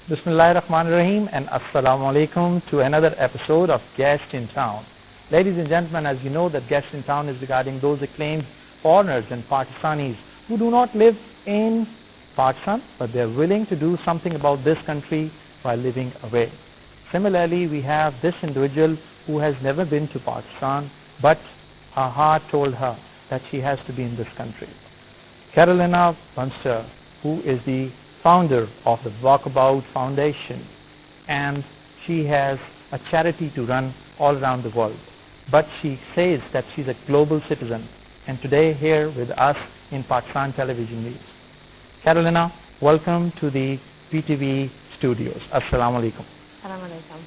Bismillahirrahmanirrahim and Assalamu alaikum to another episode of Guest in Town. Ladies and gentlemen, as you know that Guest in Town is regarding those acclaimed foreigners and Pakistanis who do not live in Pakistan but they are willing to do something about this country while living away. Similarly, we have this individual who has never been to Pakistan but her heart told her that she has to be in this country. Carolina Bunster, who is the founder of the About Fondation, and she has a charity to run all around the world. But she says that she's a global citizen, and today here with us in Pakistan Television News. Carolina, welcome to the PTV studios. Assalamu alaikum. Assalamu alaikum.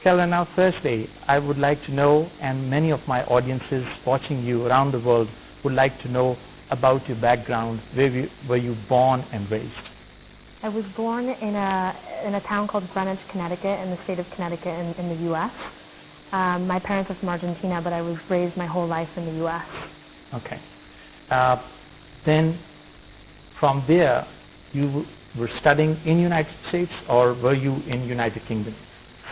Carolina, firstly, I would like to know, and many of my audiences watching you around the world would like to know about your background. Where were you born and raised? I was born in a town called Greenwich, Connecticut, in the state of Connecticut in the U.S. My parents are from Argentina, but I was raised my whole life in the U.S. Okay. Then from there, you were studying in United States, or were you in United Kingdom?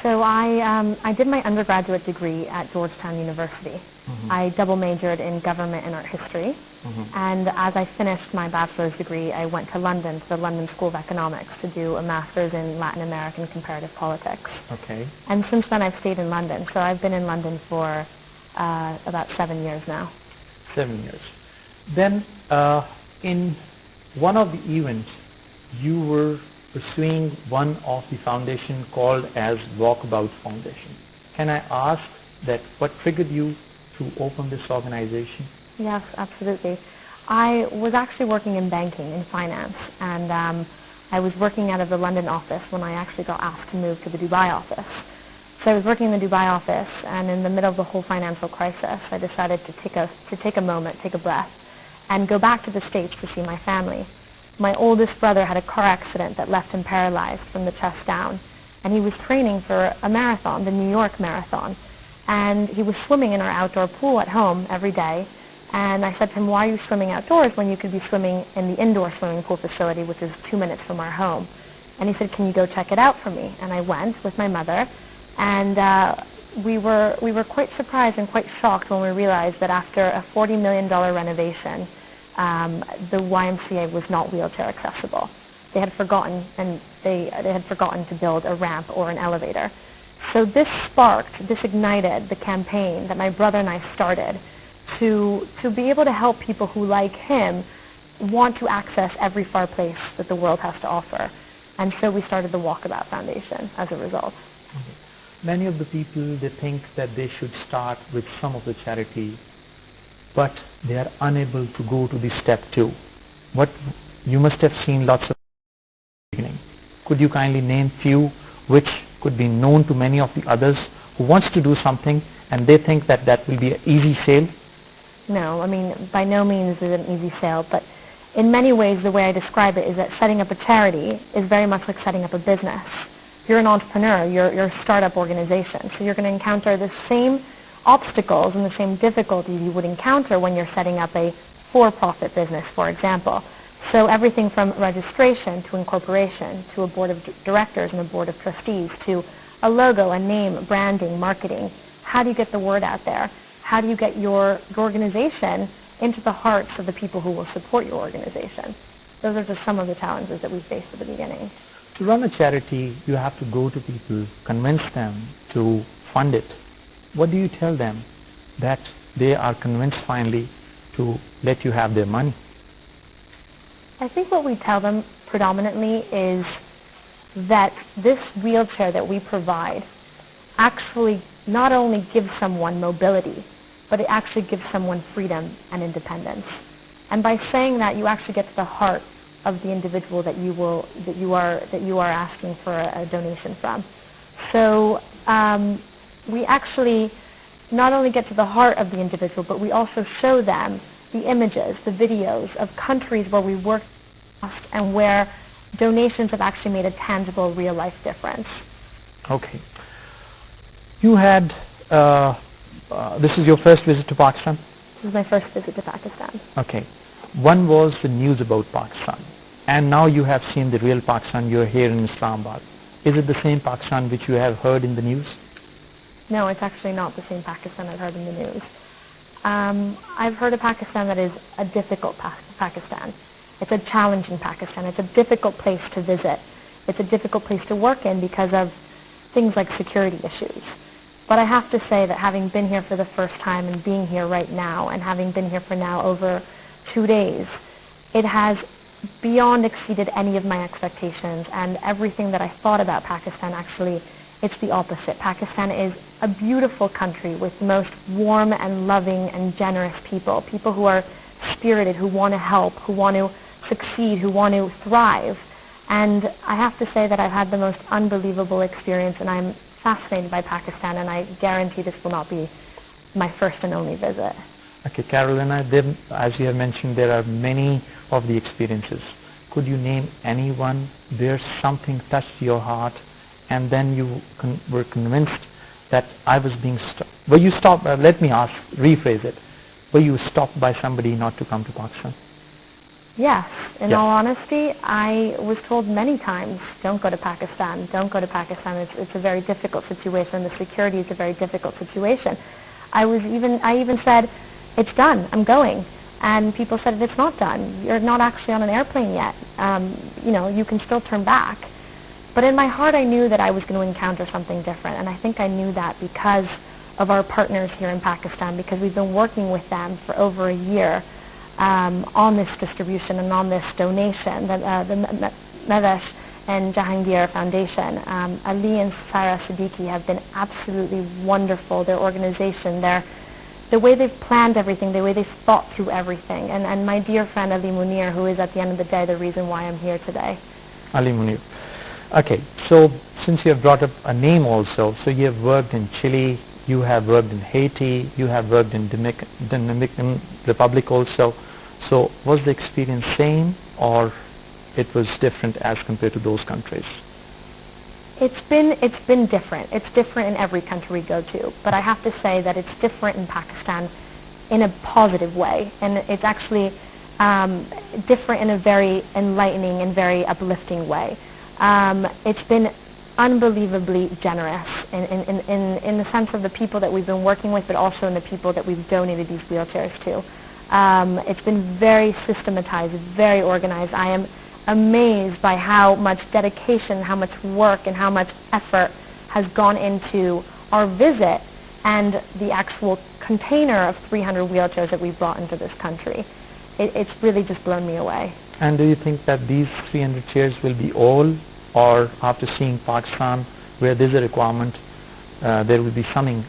So I did my undergraduate degree at Georgetown University. Mm-hmm. I double majored in government and art history. Mm-hmm. And as I finished my bachelor's degree, I went to London, to the London School of Economics, to do a master's in Latin American comparative politics. Okay. And since then I've stayed in London. So I've been in London for about 7 years now. 7 years. Then in one of the events, you were pursuing one of the foundation called as About Foundation. Can I ask that what triggered you to open this organization? Yes, absolutely. I was actually working in banking, in finance, and I was working out of the London office when I actually got asked to move to the Dubai office. So I was working in the Dubai office, and in the middle of the whole financial crisis, I decided to take a moment, take a breath, and go back to the States to see my family. My oldest brother had a car accident that left him paralyzed from the chest down, and he was training for a marathon, the New York Marathon, and he was swimming in our outdoor pool at home every day. And I said to him, why are you swimming outdoors when you could be swimming in the indoor swimming pool facility, which is 2 minutes from our home? And he said, can you go check it out for me? And I went with my mother, and we were quite surprised and quite shocked when we realized that after a $40 million renovation, the YMCA was not wheelchair accessible. They had forgotten, and they had forgotten to build a ramp or an elevator. So this ignited the campaign that my brother and I started to be able to help people who, like him, want to access every far place that the world has to offer. And so we started the Walkabout Foundation as a result. Okay. Many of the people, they think that they should start with some of the charity, but they are unable to go to the step 2. What you must have seen lots of beginning. Could you kindly name few which could be known to many of the others who wants to do something and they think that that will be an easy sale? No, I mean, by no means is it an easy sale, but in many ways the way I describe it is that setting up a charity is very much like setting up a business. You're an entrepreneur, you're a startup organization, so you're going to encounter the same obstacles and the same difficulties you would encounter when you're setting up a for-profit business, for example. So everything from registration to incorporation to a board of directors and a board of trustees to a logo, a name, branding, marketing. How do you get the word out there? How do you get your organization into the hearts of the people who will support your organization? Those are just some of the challenges that we faced at the beginning. To run a charity, you have to go to people, convince them to fund it. What do you tell them that they are convinced finally to let you have their money? I think what we tell them predominantly is that this wheelchair that we provide actually not only gives someone mobility, but it actually gives someone freedom and independence. And by saying that, you actually get to the heart of the individual that you are asking for a donation from. So we actually not only get to the heart of the individual, but we also show them the images, the videos of countries where we worked and where donations have actually made a tangible, real-life difference. Okay. You had, this is your first visit to Pakistan? This is my first visit to Pakistan. Okay. One was the news about Pakistan, and now you have seen the real Pakistan. You're here in Islamabad. Is it the same Pakistan which you have heard in the news? No, it's actually not the same Pakistan I've heard in the news. I've heard a Pakistan that is a difficult Pakistan. It's a challenging Pakistan. It's a difficult place to visit. It's a difficult place to work in because of things like security issues. But I have to say that having been here for the first time and being here right now and having been here for now over 2 days, it has beyond exceeded any of my expectations, and everything that I thought about Pakistan, actually, it's the opposite. Pakistan is a beautiful country with the most warm and loving and generous people who are spirited, who want to help, who want to succeed, who want to thrive. And I have to say that I've had the most unbelievable experience, and I'm fascinated by Pakistan, and I guarantee this will not be my first and only visit. Okay, Carolina, as you have mentioned, there are many of the experiences. Could you name anyone where something touched your heart and then you were convinced that I was being stopped? Were you stopped, let me rephrase it. Were you stopped by somebody not to come to Pakistan? Yes. In all honesty, I was told many times, don't go to Pakistan, don't go to Pakistan. It's a very difficult situation. The security is a very difficult situation. I even said, it's done, I'm going. And people said, it's not done. You're not actually on an airplane yet. You can still turn back. But in my heart, I knew that I was going to encounter something different. And I think I knew that because of our partners here in Pakistan, because we've been working with them for over a year on this distribution and on this donation, the Navesh and Jahangir Foundation. Ali and Sarah Siddiqui have been absolutely wonderful. Their organization, the way they've planned everything, the way they've thought through everything. And my dear friend Ali Munir, who is at the end of the day the reason why I'm here today. Ali Munir. Okay, so since you have brought up a name also, so you have worked in Chile, you have worked in Haiti, you have worked in Dominican Republic also. So was the experience same or it was different as compared to those countries? It's been different. It's different in every country we go to. But I have to say that it's different in Pakistan in a positive way. And it's actually different in a very enlightening and very uplifting way. It's been unbelievably generous in the sense of the people that we've been working with, but also in the people that we've donated these wheelchairs to. It's been very systematized, very organized. I am amazed by how much dedication, how much work, and how much effort has gone into our visit and the actual container of 300 wheelchairs that we brought into this country. It's really just blown me away. And do you think that these 300 chairs will be all, or after seeing Pakistan, where there's a requirement, there will be something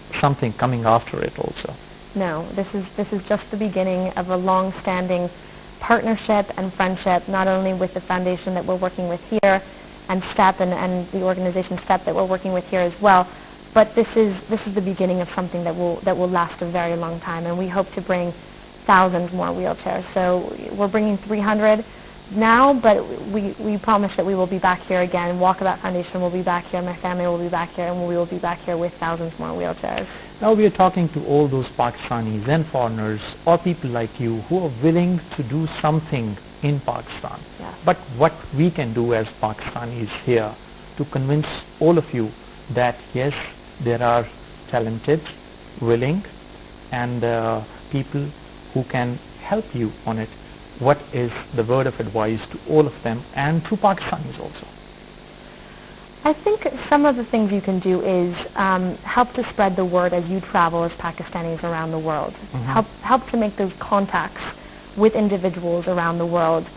coming after it also? No, this is just the beginning of a long-standing partnership and friendship, not only with the foundation that we're working with here, and STEP and the organization STEP that we're working with here as well, but this is the beginning of something that will last a very long time, and we hope to bring thousands more wheelchairs. So we're bringing 300 now, but we promise that we will be back here again. Walkabout Foundation will be back here, my family will be back here, and we will be back here with thousands more wheelchairs. Now we are talking to all those Pakistanis and foreigners or people like you who are willing to do something in Pakistan. Yeah. But what we can do as Pakistanis here to convince all of you that yes, there are talented, willing and people who can help you on it. What is the word of advice to all of them and to Pakistanis also? I think some of the things you can do is help to spread the word as you travel as Pakistanis around the world. Mm-hmm. Help to make those contacts with individuals around the world.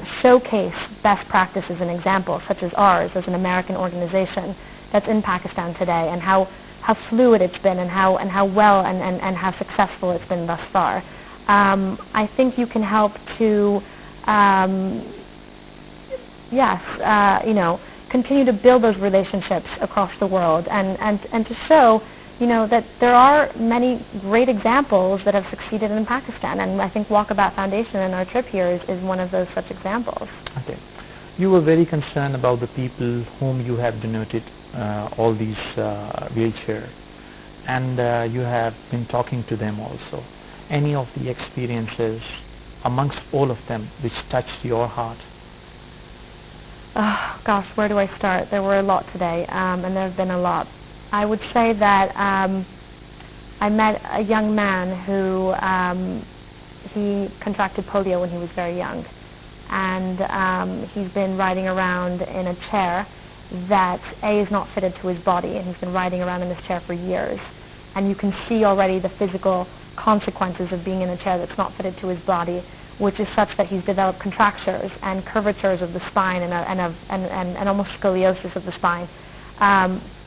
Showcase best practices and examples, such as ours as an American organization that's in Pakistan today, and how fluid it's been, and how well and how successful it's been thus far. I think you can help to, continue to build those relationships across the world, and to show, that there are many great examples that have succeeded in Pakistan, and I think Walkabout Foundation and our trip here is one of those such examples. Okay. You were very concerned about the people whom you have donated all these wheelchairs, and you have been talking to them also. Any of the experiences amongst all of them which touched your heart? Oh, gosh, where do I start? There were a lot today, and there have been a lot. I would say that I met a young man who he contracted polio when he was very young, and he's been riding around in a chair that A, is not fitted to his body, and he's been riding around in this chair for years. And you can see already the physical consequences of being in a chair that's not fitted to his body, which is such that he's developed contractures and curvatures of the spine and almost scoliosis of the spine.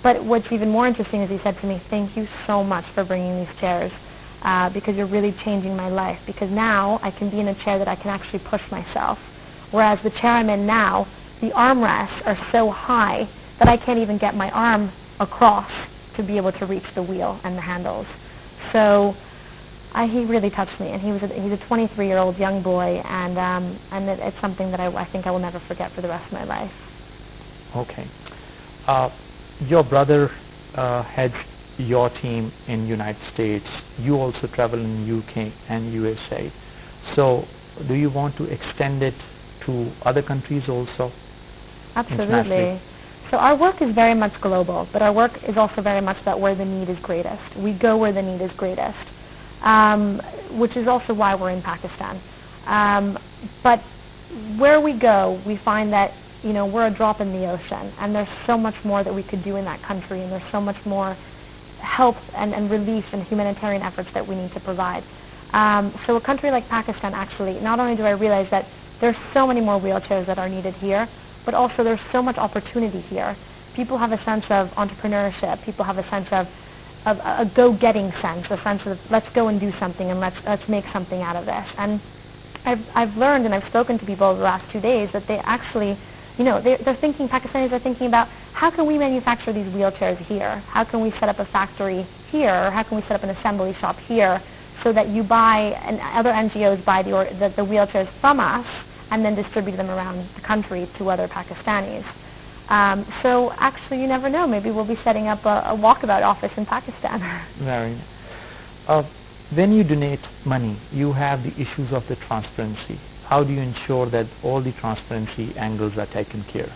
But what's even more interesting is he said to me, "Thank you so much for bringing these chairs, because you're really changing my life, because now I can be in a chair that I can actually push myself. Whereas the chair I'm in now, the armrests are so high that I can't even get my arm across to be able to reach the wheel and the handles." So he really touched me, and he's a 23-year-old young boy, and it's something that I think I will never forget for the rest of my life. Okay. Your brother heads your team in United States. You also travel in UK and USA. So do you want to extend it to other countries also? Absolutely. So our work is very much global, but our work is also very much about where the need is greatest. We go where the need is greatest, which is also why we're in Pakistan. But where we go, we find that we're a drop in the ocean, and there's so much more that we could do in that country, and there's so much more help and relief and humanitarian efforts that we need to provide. So a country like Pakistan, actually, not only do I realize that there's so many more wheelchairs that are needed here, but also there's so much opportunity here. People have a sense of entrepreneurship. People have a sense of a go-getting sense, a sense of let's go and do something and let's make something out of this. And I've learned, and I've spoken to people over the last 2 days, that they actually, they're thinking, Pakistanis are thinking about, how can we manufacture these wheelchairs here? How can we set up a factory here? Or how can we set up an assembly shop here so that you buy, and other NGOs buy the wheelchairs from us and then distribute them around the country to other Pakistanis. So actually, you never know. Maybe we'll be setting up a walkabout office in Pakistan. Very nice. When you donate money, you have the issues of the transparency. How do you ensure that all the transparency angles are taken care?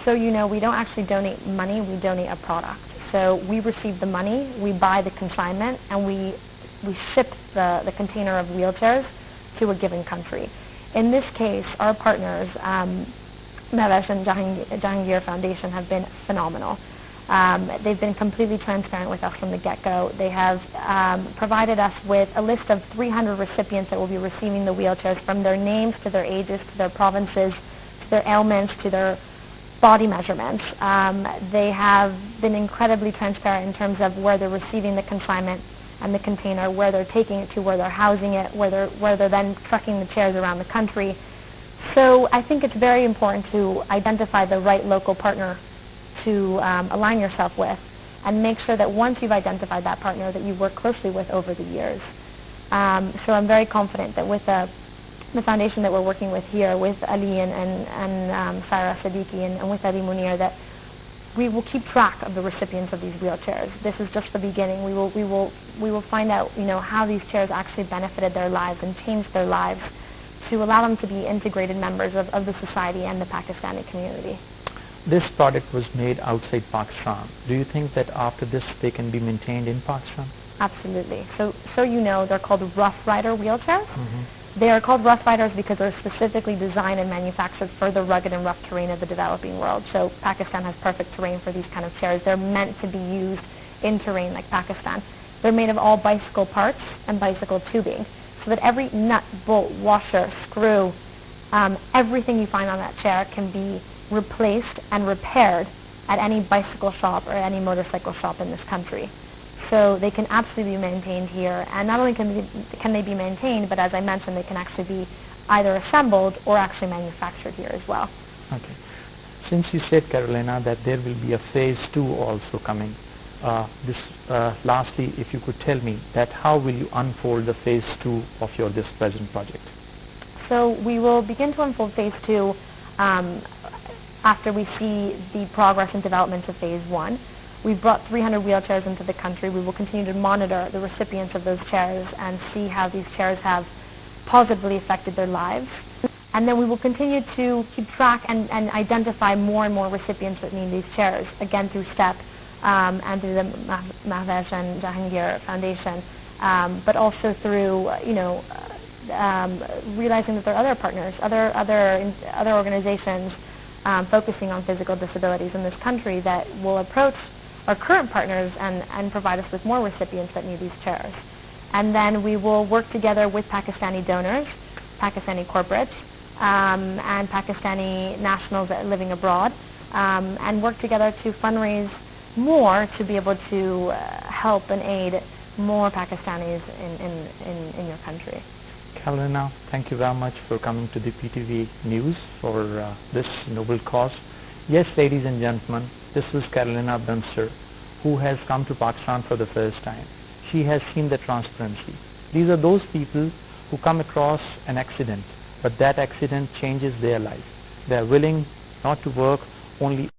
So we don't actually donate money, we donate a product. So we receive the money, we buy the consignment, and we ship the container of wheelchairs to a given country. In this case, our partners, Mevesh and Jahangir Foundation, have been phenomenal. They've been completely transparent with us from the get-go. They have provided us with a list of 300 recipients that will be receiving the wheelchairs, from their names to their ages to their provinces to their ailments to their body measurements. They have been incredibly transparent in terms of where they're receiving the consignment and the container, where they're taking it to, where they're housing it, where they're then trucking the chairs around the country. So I think it's very important to identify the right local partner to align yourself with, and make sure that once you've identified that partner, that you work closely with over the years. So I'm very confident that with the foundation that we're working with here, with Ali and Sarah Siddiqui and with Ali Munir, that we will keep track of the recipients of these wheelchairs. This is just the beginning. We will find out how these chairs actually benefited their lives and changed their lives, to allow them to be integrated members of the society and the Pakistani community. This product was made outside Pakistan. Do you think that after this they can be maintained in Pakistan? Absolutely. So they're called Rough Rider wheelchairs. Mm-hmm. They are called Rough Riders because they're specifically designed and manufactured for the rugged and rough terrain of the developing world. So Pakistan has perfect terrain for these kind of chairs. They're meant to be used in terrain like Pakistan. They're made of all bicycle parts and bicycle tubing, so that every nut, bolt, washer, screw, everything you find on that chair can be replaced and repaired at any bicycle shop or any motorcycle shop in this country. So they can absolutely be maintained here, and not only can they be maintained, but as I mentioned, they can actually be either assembled or actually manufactured here as well. Okay. Since you said, Carolina, that there will be a phase 2 also coming, lastly, if you could tell me that how will you unfold the phase 2 of this present project? So we will begin to unfold phase 2 after we see the progress and development of phase 1. We've brought 300 wheelchairs into the country. We will continue to monitor the recipients of those chairs and see how these chairs have positively affected their lives. And then we will continue to keep track and identify more and more recipients that need these chairs, again through STEP and through the Mahvesh and Jahangir Foundation, but also through, realizing that there are other partners, other organizations focusing on physical disabilities in this country that will approach our current partners and provide us with more recipients that need these chairs. And then we will work together with Pakistani donors, Pakistani corporates, and Pakistani nationals living abroad, and work together to fundraise more to be able to help and aid more Pakistanis in your country. Carolina, thank you very much for coming to the PTV News for this noble cause. Yes, ladies and gentlemen, this was Carolina Bimster, who has come to Pakistan for the first time. She has seen the transparency. These are those people who come across an accident, but that accident changes their life. They are willing not to work only